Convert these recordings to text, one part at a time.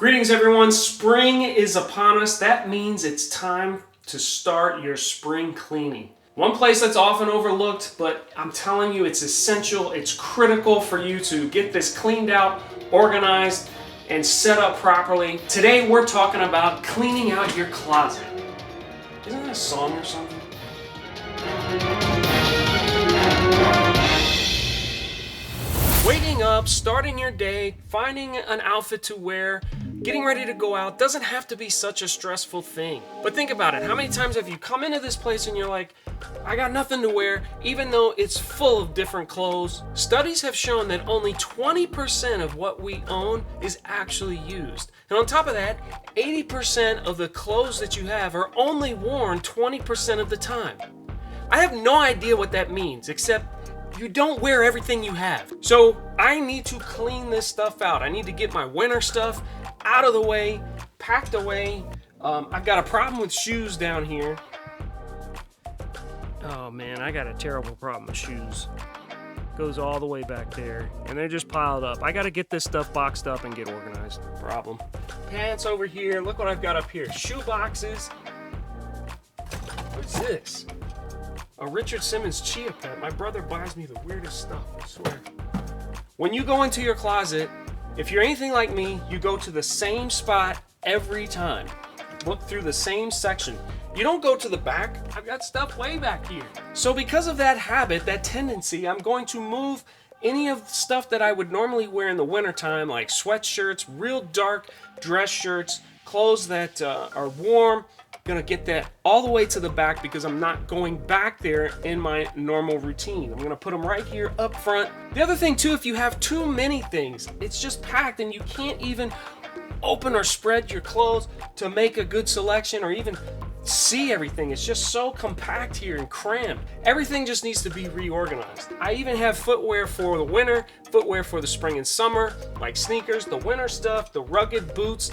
Greetings everyone, spring is upon us. That means it's time to start your spring cleaning. One place that's often overlooked, but I'm telling you it's essential, it's critical for you to get this cleaned out, organized, and set up properly. Today we're talking about cleaning out your closet. Isn't that a song or something? Waking up, starting your day, finding an outfit to wear, getting ready to go out doesn't have to be such a stressful thing. But think about it, how many times have you come into this place and you're like, I got nothing to wear, even though it's full of different clothes? Studies have shown that only 20% of what we own is actually used. And on top of that, 80% of the clothes that you have are only worn 20% of the time. I have no idea what that means, except you don't wear everything you have. So I need to clean this stuff out. I need to get my winter stuff out of the way, packed away. I've got a problem with shoes down here. Oh man, I got a terrible problem with shoes. Goes all the way back there, and they're just piled up. I gotta get this stuff boxed up and get organized. Problem. Pants over here, look what I've got up here. Shoe boxes. What's this? A Richard Simmons Chia Pet. My brother buys me the weirdest stuff, I swear. When you go into your closet, if you're anything like me, you go to the same spot every time. Look through the same section. You don't go to the back. I've got stuff way back here. So because of that habit, that tendency, I'm going to move any of the stuff that I would normally wear in the wintertime, like sweatshirts, real dark dress shirts, clothes that are warm. Gonna get that all the way to the back because I'm not going back there in my normal routine. I'm gonna put them right here up front. The other thing too, if you have too many things, it's just packed and you can't even open or spread your clothes to make a good selection or even see everything. It's just so compact here and crammed. Everything just needs to be reorganized. I even have footwear for the winter, footwear for the spring and summer, like sneakers, the winter stuff, the rugged boots.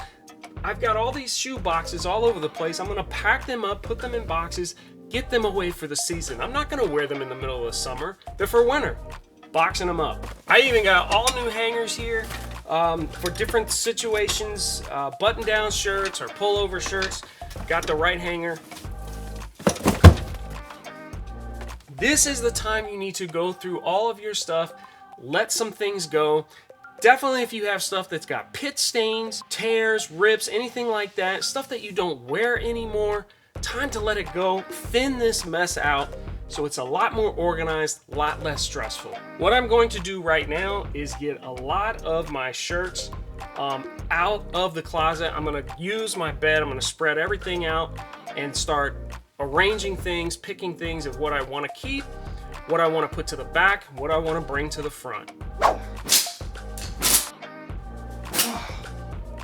I've got all these shoe boxes all over the place. I'm gonna pack them up, put them in boxes, get them away for the season. I'm not gonna wear them in the middle of the summer. They're for winter. Boxing them up. I even got all new hangers here for different situations, button-down shirts or pullover shirts. Got the right hanger. This is the time you need to go through all of your stuff, let some things go. Definitely if you have stuff that's got pit stains, tears, rips, anything like that, stuff that you don't wear anymore, time to let it go, thin this mess out so it's a lot more organized, a lot less stressful. What I'm going to do right now is get a lot of my shirts out of the closet. I'm gonna use my bed, I'm gonna spread everything out and start arranging things, picking things of what I wanna keep, what I wanna put to the back, what I wanna bring to the front.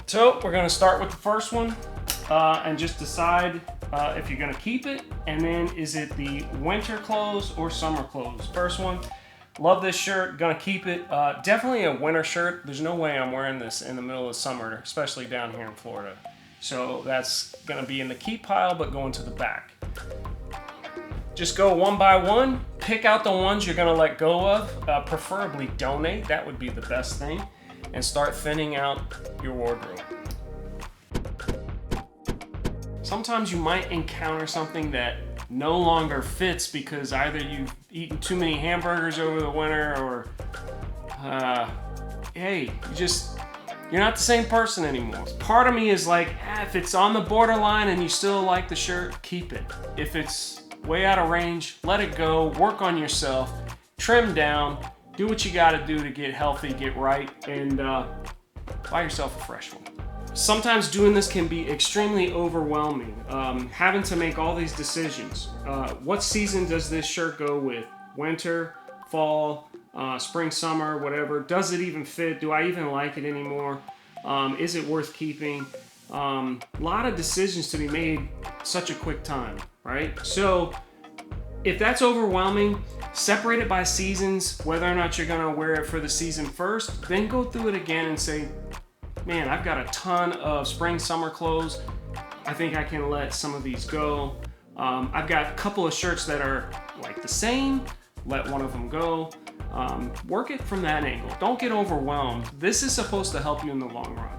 So we're gonna start with the first one and just decide if you're gonna keep it, and then is it the winter clothes or summer clothes? First one, love this shirt, gonna keep it. Definitely a winter shirt. There's no way I'm wearing this in the middle of summer, especially down here in Florida. So that's gonna be in the keep pile, but going to the back. Just go one by one, pick out the ones you're gonna let go of, preferably donate, that would be the best thing, and start thinning out your wardrobe. Sometimes you might encounter something that no longer fits because either you've eaten too many hamburgers over the winter or hey, you're not the same person anymore. Part of me is like, if it's on the borderline and you still like the shirt, keep it. If it's way out of range, let it go, work on yourself, trim down, do what you gotta do to get healthy, get right, and buy yourself a fresh one. Sometimes doing this can be extremely overwhelming, having to make all these decisions. What season does this shirt go with? Winter, fall, spring, summer, whatever. Does it even fit? Do I even like it anymore? Is it worth keeping? A lot of decisions to be made such a quick time, right? So if that's overwhelming, separate it by seasons, whether or not you're gonna wear it for the season first, then go through it again and say, man, I've got a ton of spring, summer clothes. I think I can let some of these go. I've got a couple of shirts that are like the same, let one of them go. Work it from that angle. Don't get overwhelmed. This is supposed to help you in the long run.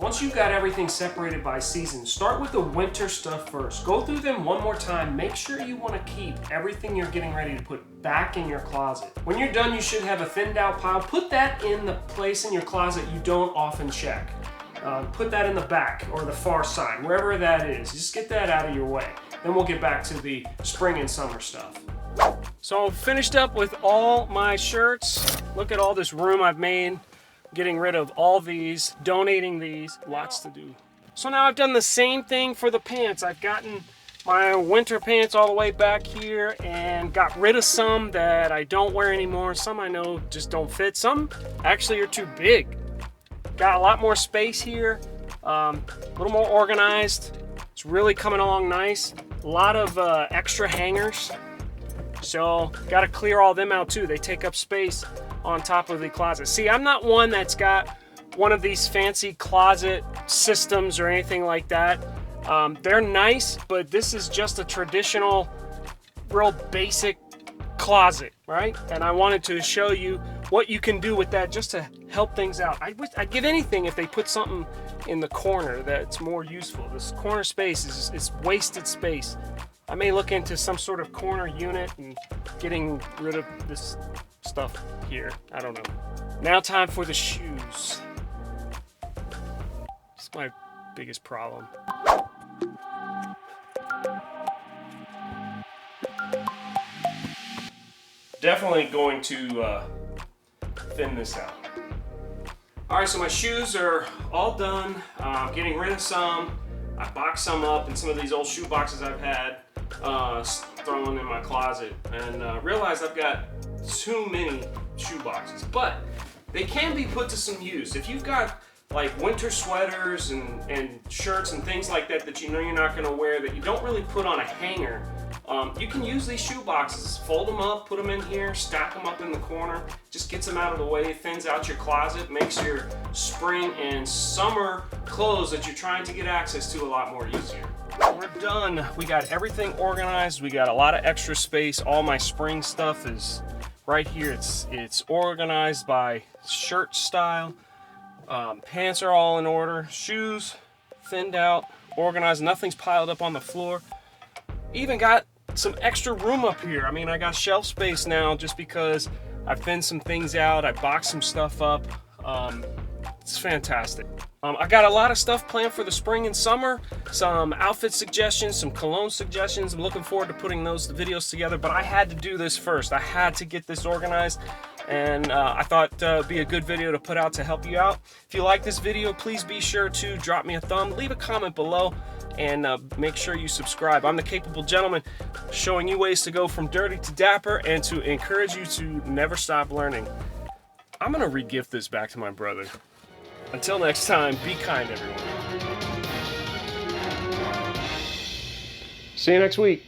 Once you've got everything separated by season, start with the winter stuff first. Go through them one more time. Make sure you want to keep everything you're getting ready to put back in your closet. When you're done, you should have a thinned out pile. Put that in the place in your closet you don't often check. Put that in the back or the far side, wherever that is. Just get that out of your way. Then we'll get back to the spring and summer stuff. So I'm finished up with all my shirts. Look at all this room I've made. Getting rid of all these, donating these, lots to do. So now I've done the same thing for the pants. I've gotten my winter pants all the way back here and got rid of some that I don't wear anymore. Some I know just don't fit. Some actually are too big. Got a lot more space here, a little more organized. It's really coming along nice. A lot of extra hangers. So got to clear all them out too. They take up space on top of the closet. See, I'm not one that's got one of these fancy closet systems or anything like that. They're nice, but this is just a traditional, real basic closet, right? And I wanted to show you what you can do with that just to help things out. I'd give anything if they put something in the corner that's more useful. This corner space is wasted space. I may look into some sort of corner unit and getting rid of this stuff here. I don't know. Now time for the shoes. It's my biggest problem. Definitely going to thin this out. Alright, so my shoes are all done. Getting rid of some. I boxed some up in some of these old shoe boxes I've had thrown in my closet, and realized I've got too many shoe boxes, but they can be put to some use. If you've got like winter sweaters and shirts and things like that that you know you're not going to wear, that you don't really put on a hanger, you can use these shoe boxes. Fold them up, put them in here, stack them up in the corner. Just gets them out of the way, thins out your closet, makes your spring and summer clothes that you're trying to get access to a lot more easier. We're done. We got everything organized. We got a lot of extra space. All my spring stuff is right here. It's organized by shirt style. Pants are all in order. Shoes thinned out, organized. Nothing's piled up on the floor. Even got some extra room up here. I mean, I got shelf space now just because I thinned some things out. I boxed some stuff up. It's fantastic. I got a lot of stuff planned for the spring and summer. Some outfit suggestions, some cologne suggestions. I'm looking forward to putting those videos together, but I had to do this first. I had to get this organized, and I thought it'd be a good video to put out to help you out. If you like this video, please be sure to drop me a thumb, leave a comment below, and make sure you subscribe. I'm the Capable Gentleman, showing you ways to go from dirty to dapper and to encourage you to never stop learning. I'm gonna re-gift this back to my brother. Until next time, be kind, everyone. See you next week.